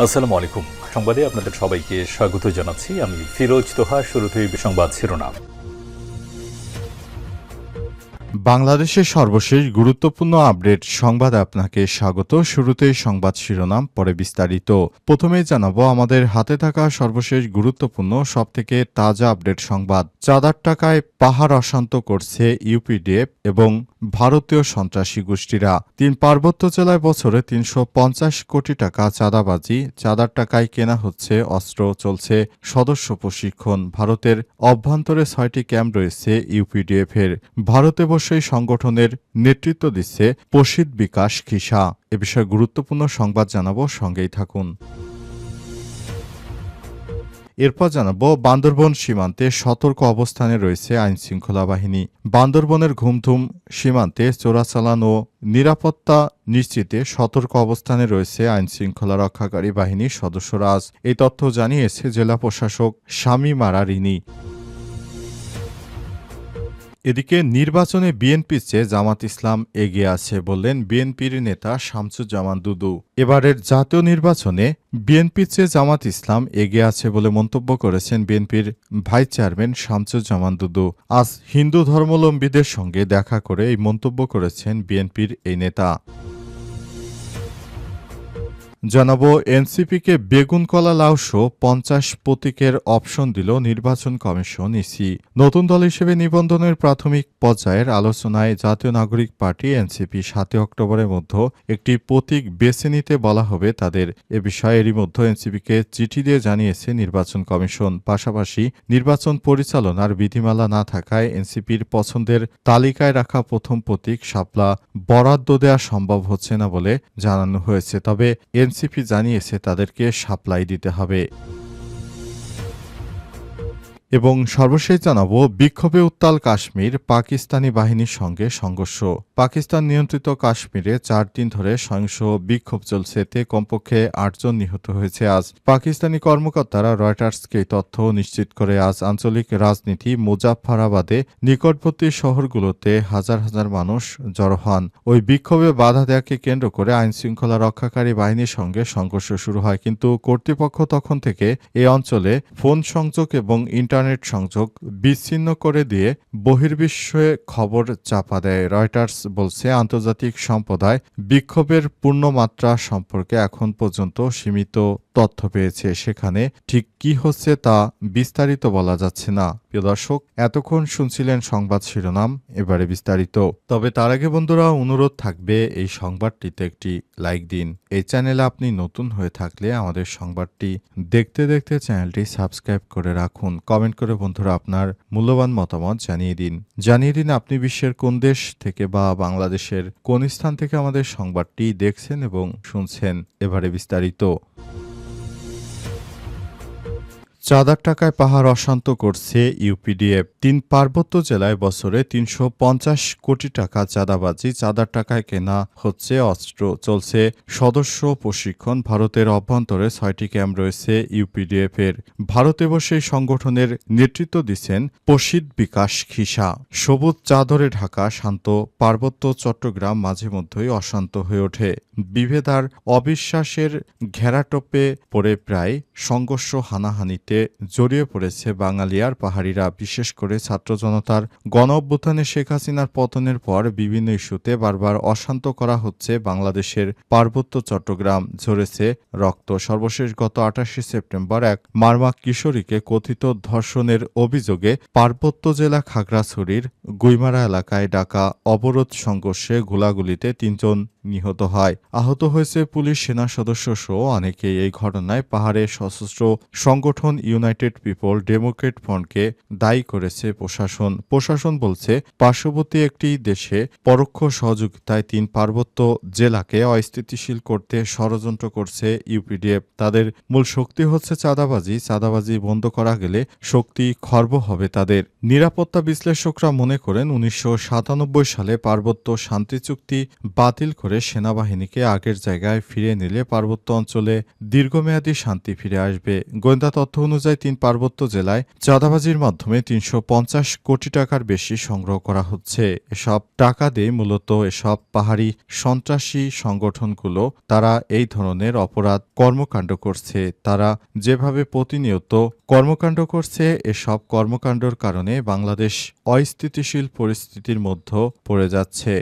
আসসালামু আলাইকুম। সংবাদে আপনাদের সবাইকে স্বাগত জানাচ্ছি। আমি ফিরোজ তোহা। শুরুতেই সংবাদ শিরোনাম। বাংলাদেশের সর্বশেষ গুরুত্বপূর্ণ আপডেট সংবাদে আপনাকে স্বাগত। শুরুতেই সংবাদ শিরোনাম, পরে বিস্তারিত। প্রথমেই জানাবো আমাদের হাতে থাকা সর্বশেষ গুরুত্বপূর্ণ সবথেকে তাজা আপডেট সংবাদ। চাঁদার টাকায় পাহাড় অশান্ত করছে ইউপিডিএফ এবং ভারতীয় সন্ত্রাসী গোষ্ঠীরা। ৩ পার্বত্য জেলায় বছরে ৩৫০ কোটি টাকা চাঁদাবাজি। চাঁদার টাকায় কেনা হচ্ছে অস্ত্র, চলছে সদস্য প্রশিক্ষণ। ভারতের অভ্যন্তরে ৬টি ক্যাম্প রয়েছে ইউপিডিএফের। ভারতে বসে এই সংগঠনের নেতৃত্ব দিচ্ছে প্রসিদ্ধ বিকাশ খিসা। এ বিষয়ে গুরুত্বপূর্ণ সংবাদ জানাবো, সঙ্গেই থাকুন। এরপর জানাবো বান্দরবন সীমান্তে সতর্ক অবস্থানে রয়েছে আইনশৃঙ্খলা বাহিনী। বান্দরবনের ঘুমধুম সীমান্তে চোরাচালান ও নিরাপত্তা নিশ্চিতে সতর্ক অবস্থানে রয়েছে আইনশৃঙ্খলা রক্ষাকারী বাহিনীর সদস্যরা। আজ এই তথ্য জানিয়েছে জেলা প্রশাসক শামীমারা রিনি। এদিকে নির্বাচনে বিএনপির চেয়ে জামাত ইসলাম এগিয়ে আছে বললেন বিএনপির নেতা শামসুজ্জামান দুদু। এবারের জাতীয় নির্বাচনে বিএনপির চেয়ে জামাত ইসলাম এগিয়ে আছে বলে মন্তব্য করেছেন বিএনপির ভাইস চেয়ারম্যান শামসুজ্জামান দুদু। আজ হিন্দু ধর্মাবলম্বীদের সঙ্গে দেখা করে এই মন্তব্য করেছেন বিএনপির এই নেতা। জানাবো এনসিপিকে বেগুন কলা লাউসহ ৫০ প্রতীকের অপশন দিল নির্বাচন কমিশন ইসি। নতুন দল হিসেবে নিবন্ধনের প্রাথমিক পর্যায়ের আলোচনায় জাতীয় নাগরিক পার্টি এনসিপি ৭ অক্টোবরের মধ্যে একটি প্রতীক বেছে নিতে বলা হবে তাদের। এ বিষয়ে এরই মধ্যে এনসিপিকে চিঠি দিয়ে জানিয়েছে নির্বাচন কমিশন। পাশাপাশি নির্বাচন পরিচালনার বিধিমালা না থাকায় এনসিপির পছন্দের তালিকায় রাখা প্রথম প্রতীক শাপলা বরাদ্দ দেওয়া সম্ভব হচ্ছে না বলে জানানো হয়েছে। তবে এনসিপি জানিয়েছে তাদেরকে সাপ্লাই দিতে হবে। এবং সর্বশেষ জানাবো বিক্ষোভে উত্তাল কাশ্মীর, পাকিস্তানি বাহিনীর সঙ্গে সংঘর্ষ। পাকিস্তান নিয়ন্ত্রিত কাশ্মীরে ৪ দিন ধরে সহিংস বিক্ষোভ চলছে। এতে কমপক্ষে ৮ জন নিহত হয়েছে। আজ পাকিস্তানি কর্মকর্তারা রয়টার্সকে তথ্য নিশ্চিত করে। আজ আঞ্চলিক রাজনীতি মুজাফফরাবাদে নিকটবর্তী শহরগুলোতে হাজার হাজার মানুষ জড়ো হন। ওই বিক্ষোভে বাধা দেওয়াকে কেন্দ্র করে আইনশৃঙ্খলা রক্ষাকারী বাহিনীর সঙ্গে সংঘর্ষ শুরু হয়। কিন্তু কর্তৃপক্ষ তখন থেকে এই অঞ্চলে ফোন সংযোগ এবং ইন্টারনেট সংযোগ বিচ্ছিন্ন করে দিয়ে বহির্বিশ্বে খবর চাপা দেয়। রয়টার্স বলছে আন্তর্জাতিক সম্প্রদায় বিক্ষোভের পূর্ণমাত্রা সম্পর্কে এখন পর্যন্ত সীমিত তথ্য পেয়েছে। সেখানে ঠিক কি হচ্ছে তা বিস্তারিত বলা যাচ্ছে না। প্রিয় দর্শক, এতক্ষণ শুনছিলেন সংবাদ শিরোনাম, এবারে বিস্তারিত। তবে তার আগে বন্ধুরা অনুরোধ থাকবে এই সংবাদটিতে একটি লাইক দিন। এই চ্যানেলে আপনি নতুন হয়ে থাকলে আমাদের সংবাদটি দেখতে দেখতে চ্যানেলটি সাবস্ক্রাইব করে রাখুন। কমেন্ট করে বন্ধুরা আপনার মূল্যবান মতামত জানিয়ে দিন আপনি বিশ্বের কোন দেশ থেকে বা বাংলাদেশের কোন স্থান থেকে আমাদের সংবাদটি দেখছেন এবং শুনছেন। এবারে বিস্তারিত। চাঁদার টাকায় পাহাড় অশান্ত করছে ইউপিডিএফ। ৩ পার্বত্য জেলায় বছরে ৩৫০ কোটি টাকা চাঁদাবাজি। চাঁদার টাকায় কেনা হচ্ছে অস্ত্র, চলছে সদস্য প্রশিক্ষণ। ভারতের অভ্যন্তরে ৬টি ক্যাম্প রয়েছে ইউপিডিএফ এর। ভারতে বসে সংগঠনের নেতৃত্ব দিচ্ছেন প্রসিদ্ধ বিকাশ খিসা। সবুজ চাদরে ঢাকা শান্ত পার্বত্য চট্টগ্রাম মাঝে মধ্যেই অশান্ত হয়ে ওঠে। বিভেদ আর অবিশ্বাসের ঘেরাটোপে পড়ে প্রায় সংঘর্ষ হানাহানিতে জড়িয়ে পড়েছে বাঙালি আর পাহাড়িরা। বিশেষ করে ছাত্র জনতার গণ অভ্যুত্থানে শেখ হাসিনার পতনের পর বিভিন্ন ইস্যুতে বারবার অশান্ত করা হচ্ছে বাংলাদেশের পার্বত্য চট্টগ্রাম। ঝরেছে রক্ত। সর্বশেষ গত ২৮ সেপ্টেম্বর এক মারমাক কিশোরীকে কথিত ধর্ষণের অভিযোগে পার্বত্য জেলা খাগড়াছড়ির গুইমারা এলাকায় ডাকা অবরোধ সংঘর্ষে গোলাগুলিতে ৩ জন নিহত হয়। আহত হয়েছে পুলিশ, সেনা সদস্য সহ অনেকেই। এই ঘটনায় পাহাড়ে সশস্ত্র সংগঠন ইউনাইটেড পিপল ডেমোক্রেট ফ্রন্টকে দায়ী করেছে প্রশাসন বলছে পার্শ্ববর্তী একটি দেশে পরোক্ষ সহযোগিতায় ৩ পার্বত্য জেলাকে অস্থিতিশীল করতে ষড়যন্ত্র করছে ইউপিডিএফ। তাদের মূল শক্তি হচ্ছে চাঁদাবাজি বন্ধ করা গেলে শক্তি খর্ব হবে তাদের। নিরাপত্তা বিশ্লেষকরা মনে করেন ১৯৯৭ সালে পার্বত্য শান্তি চুক্তি বাতিল করে করে সেনাবাহিনীকে আগের জায়গায় ফিরিয়ে নিলে পার্বত্য অঞ্চলে দীর্ঘমেয়াদী শান্তি ফিরে আসবে। গোয়েন্দা তথ্য অনুযায়ী 3 পার্বত্য জেলায় চাঁদাবাজির মাধ্যমে 350 কোটি টাকার বেশি সংগ্রহ করা হচ্ছে। এসব টাকা দিয়ে মূলত এসব পাহাড়ি সন্ত্রাসী সংগঠনগুলো তারা এই ধরনের অপরাধ কর্মকাণ্ড করছে। তারা যেভাবে প্রতিনিয়ত কর্মকাণ্ড করছে, এসব কর্মকাণ্ডের কারণে বাংলাদেশ অস্থিতিশীল পরিস্থিতির মধ্যে পড়ে যাচ্ছে।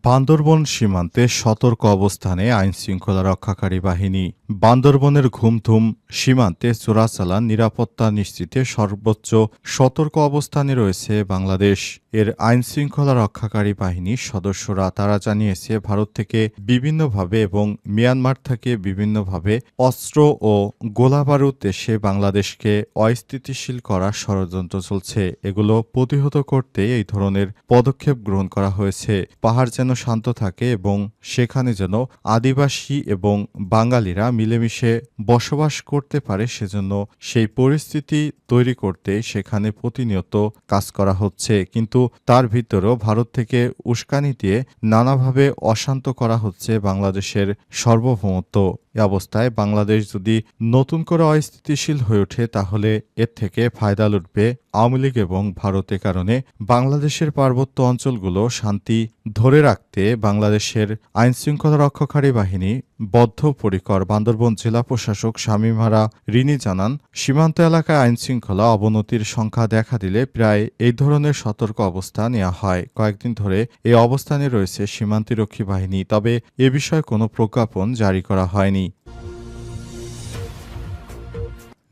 বান্দরবন সীমান্তে সতর্ক অবস্থানে আইনশৃঙ্খলা রক্ষাকারী বাহিনী। বান্দরবনের ঘুমধুম সীমান্তে চোরাচালান নিরাপত্তা নিশ্চিতে সর্বোচ্চ সতর্ক অবস্থানে রয়েছে বাংলাদেশ। এর আইনশৃঙ্খলা রক্ষাকারী বাহিনীর সদস্যরা তারা জানিয়েছে, ভারত থেকে বিভিন্নভাবে এবং মিয়ানমার থেকে বিভিন্নভাবে অস্ত্র ও গোলাবারুদ দেশে বাংলাদেশকে অস্থিতিশীল করার ষড়যন্ত্র চলছে। এগুলো প্রতিহত করতে এই ধরনের পদক্ষেপ গ্রহণ করা হয়েছে। পাহাড় যেন শান্ত থাকে এবং সেখানে যেন আদিবাসী এবং বাঙালিরা মিলেমিশে বসবাস করতে পারে, সেজন্য সেই পরিস্থিতি তৈরি করতে সেখানে প্রতিনিয়ত কাজ করা হচ্ছে। কিন্তু তার ভিতরেও ভারত থেকে উস্কানি দিয়ে নানাভাবে অশান্ত করা হচ্ছে বাংলাদেশের সার্বভৌমত্ব। এ অবস্থায় বাংলাদেশ যদি নতুন করে অস্থিতিশীল হয়ে ওঠে, তাহলে এর থেকে ফায়দা লুটবে আওয়ামী লীগ এবং ভারতের কারণে বাংলাদেশের পার্বত্য অঞ্চলগুলো শান্তি ধরে রাখতে বাংলাদেশের আইনশৃঙ্খলা রক্ষাকারী বাহিনী বদ্ধপরিকর। বান্দরবন জেলা প্রশাসক শামীমারা রিনি জানান, সীমান্ত এলাকায় আইনশৃঙ্খলা অবনতির সংখ্যা দেখা দিলে প্রায় এই ধরনের সতর্ক অবস্থা নেওয়া হয়। কয়েকদিন ধরে এই অবস্থানে রয়েছে সীমান্তরক্ষী বাহিনী, তবে এ বিষয়ে কোনো প্রজ্ঞাপন জারি করা হয়নি।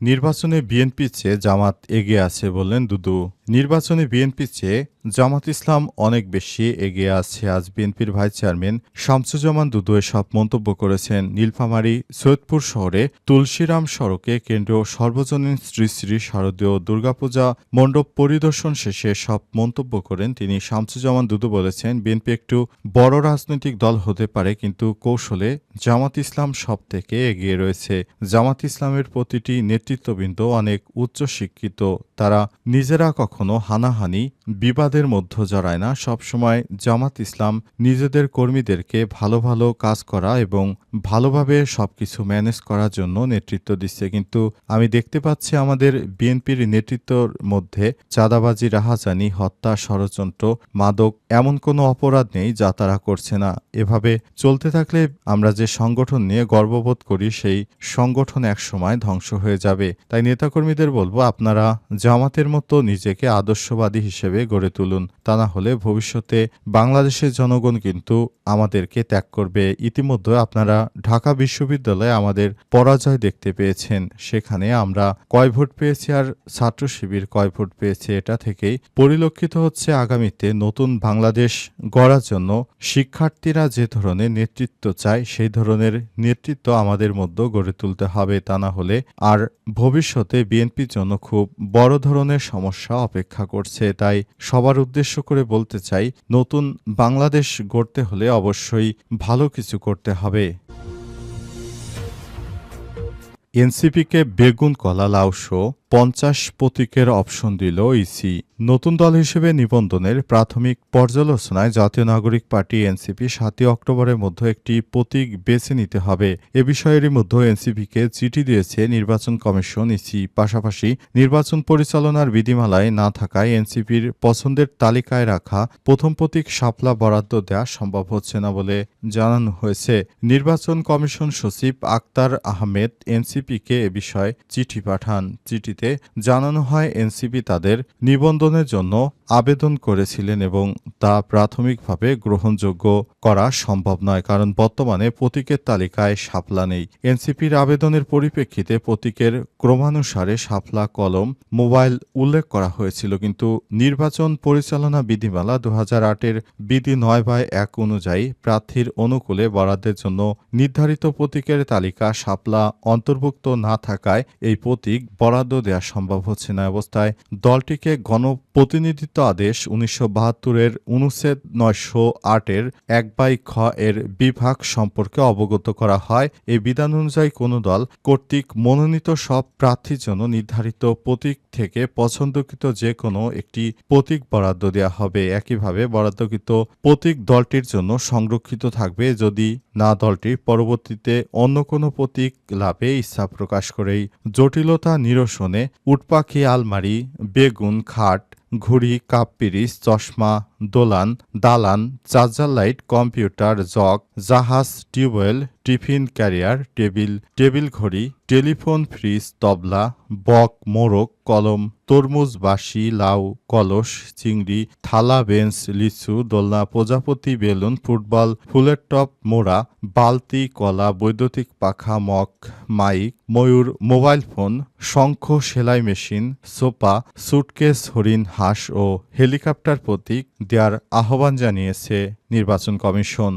নির্বাচনে বিএনপির চেয়ে জামাত এগিয়ে আছে বললেন দুদু। নির্বাচনে বিএনপির চেয়ে জামাত ইসলাম অনেক বেশি এগিয়ে আছে। আজ বিএনপির ভাইস চেয়ারম্যান শামসুজ্জামান দুদু এসব মন্তব্য করেছেন। নীলফামারী সৈয়দপুর শহরে তুলসীরাম সড়কে কেন্দ্রীয় সর্বজনীন শ্রী শ্রী শারদীয় দুর্গাপূজা মণ্ডপ পরিদর্শন শেষে সব মন্তব্য করেন তিনি। শামসুজ্জামান দুদু বলেছেন, বিএনপি একটু বড় রাজনৈতিক দল হতে পারে, কিন্তু কৌশলে জামাত ইসলাম সব থেকে এগিয়ে রয়েছে। জামাত ইসলামের প্রতিটি নেতৃত্ববৃন্দ অনেক উচ্চ শিক্ষিত। তারা নিজেরা কখনো হানাহানি বিবাদের মধ্যে জড়ায় না। সবসময় জামাত ইসলাম নিজেদের কর্মীদেরকে ভালো ভালো কাজ করা এবং ভালোভাবে সবকিছু ম্যানেজ করার জন্য নেতৃত্ব দিচ্ছে। কিন্তু আমি দেখতে পাচ্ছি আমাদের বিএনপির নেতৃত্বর মধ্যে চাঁদাবাজি, রাহাজানি, হত্যা, ষড়যন্ত্র, মাদক এমন কোনো অপরাধ নেই যা তারা করছে না। এভাবে চলতে থাকলে আমরা যে সংগঠন নিয়ে গর্ববোধ করি, সেই সংগঠন একসময় ধ্বংস হয়ে যাবে। তাই নেতাকর্মীদের বলবো, আপনারা জামাতের মতো নিজেকে আদর্শবাদী হিসেবে গড়ে তুলুন। তা না হলে ভবিষ্যতে বাংলাদেশের জনগণ কিন্তু আমাদেরকে ত্যাগ করবে। ইতিমধ্যে আপনারা ঢাকা বিশ্ববিদ্যালয়ে আমাদের পরাজয় দেখতে পেয়েছেন। সেখানে আমরা কয় ভোট পেয়েছি আর ছাত্র শিবির কয় ভোট পেয়েছে, এটা থেকেই পরিলক্ষিত হচ্ছে আগামীতে নতুন বাংলাদেশ গড়ার জন্য শিক্ষার্থীরা যে ধরনের নেতৃত্ব চায়, সেই ধরনের নেতৃত্ব আমাদের মধ্যে গড়ে তুলতে হবে। তা না হলে আর ভবিষ্যতে বিএনপির জন্য খুব বড় ধরনের সমস্যা অপেক্ষা করছে। তাই সবার উদ্দেশ্য করে বলতে চাই, নতুন বাংলাদেশ গড়তে হলে অবশ্যই ভালো কিছু করতে হবে। এনসিপিকে বেগুন, কলা, লাউসহ 50 প্রতীকের অপশন দিল ইসি। নতুন দল হিসেবে নিবন্ধনের প্রাথমিক পর্যালোচনায় জাতীয় নাগরিক পার্টি এনসিপি 7 অক্টোবরের মধ্যে একটি প্রতীক বেছে নিতে হবে। এ বিষয়েরই মধ্যে এনসিপিকে চিঠি দিয়েছে নির্বাচন কমিশন, ইসি। পাশাপাশি নির্বাচন পরিচালনার বিধিমালায় না থাকায় এনসিপির পছন্দের তালিকায় রাখা প্রথম প্রতীক শাপলা বরাদ্দ দেওয়া সম্ভব হচ্ছে না বলে জানানো হয়েছে। নির্বাচন কমিশন সচিব আক্তার আহমেদ এনসিপিকে এ বিষয়ে চিঠি পাঠান। চিঠিতে জানানো হয়, এনসিপি তাদের নিবন্ধনের জন্য আবেদন করেছিলেন এবং তা প্রাথমিকভাবে গ্রহণযোগ্য করা সম্ভব নয়, কারণ বর্তমানে প্রতীকের তালিকায় শাপলা নেই। এনসিপির আবেদনের পরিপ্রেক্ষিতে প্রতীকের ক্রমানুসারে শাপলা, কলম, মোবাইল উল্লেখ করা হয়েছিল, কিন্তু নির্বাচন পরিচালনা বিধিমালা 2008-এর বিধি 9/1 অনুযায়ী প্রার্থীর অনুকূলে বরাদ্দের জন্য নির্ধারিত প্রতীকের তালিকা শাপলা অন্তর্ভুক্ত না থাকায় এই প্রতীক বরাদ্দ দেওয়া সম্ভব হচ্ছে না। অবস্থায় দলটিকে গণপ্রতিনিধিত্ব আদেশ 1972-এর অনুচ্ছেদ 908-এর 1/খ এর বিভাগ সম্পর্কে অবগত করা হয়। এই বিধান অনুযায়ী কোনো দল কর্তৃক মনোনীত সব প্রার্থীর জন্য নির্ধারিত প্রতীক থেকে পছন্দকৃত যে কোনো একটি প্রতীক বরাদ্দ দেওয়া হবে। একইভাবে বরাদ্দকৃত প্রতীক দলটির জন্য সংরক্ষিত থাকবে যদি না দলটি পরবর্তীতে অন্য কোনো প্রতীক লাভে ইচ্ছা প্রকাশ করেই জটিলতা নিরসনে উটপাখি আলমারি, বেগুন, খাট, ঘুড়ি, কাপ পিরিচ, চশমা, দোলান, দালান, চার্জার লাইট, কম্পিউটার, জগ, জাহাজ, টিউবওয়েল, টিফিন ক্যারিয়ার, টেবিল ঘড়ি, টেলিফোন, ফ্রিজ, তবলা, বক, মোরগ, কলম, তরমুজ, বাঁশি, লাউ, কলস, চিংড়ি, থালা, বেঞ্চ, লিচু, দোলনা, প্রজাপতি, বেলুন, ফুটবল, ফুলের টব, মোড়া, বালতি, কলা, বৈদ্যুতিক পাখা, মগ, মাইক, ময়ূর, মোবাইল ফোন, শঙ্খ, সেলাই মেশিন, সোফা, সুটকেস, হরিণ, হাঁস ও হেলিকপ্টার প্রতীক দেওয়ার আহ্বান জানিয়েছে নির্বাচন কমিশন।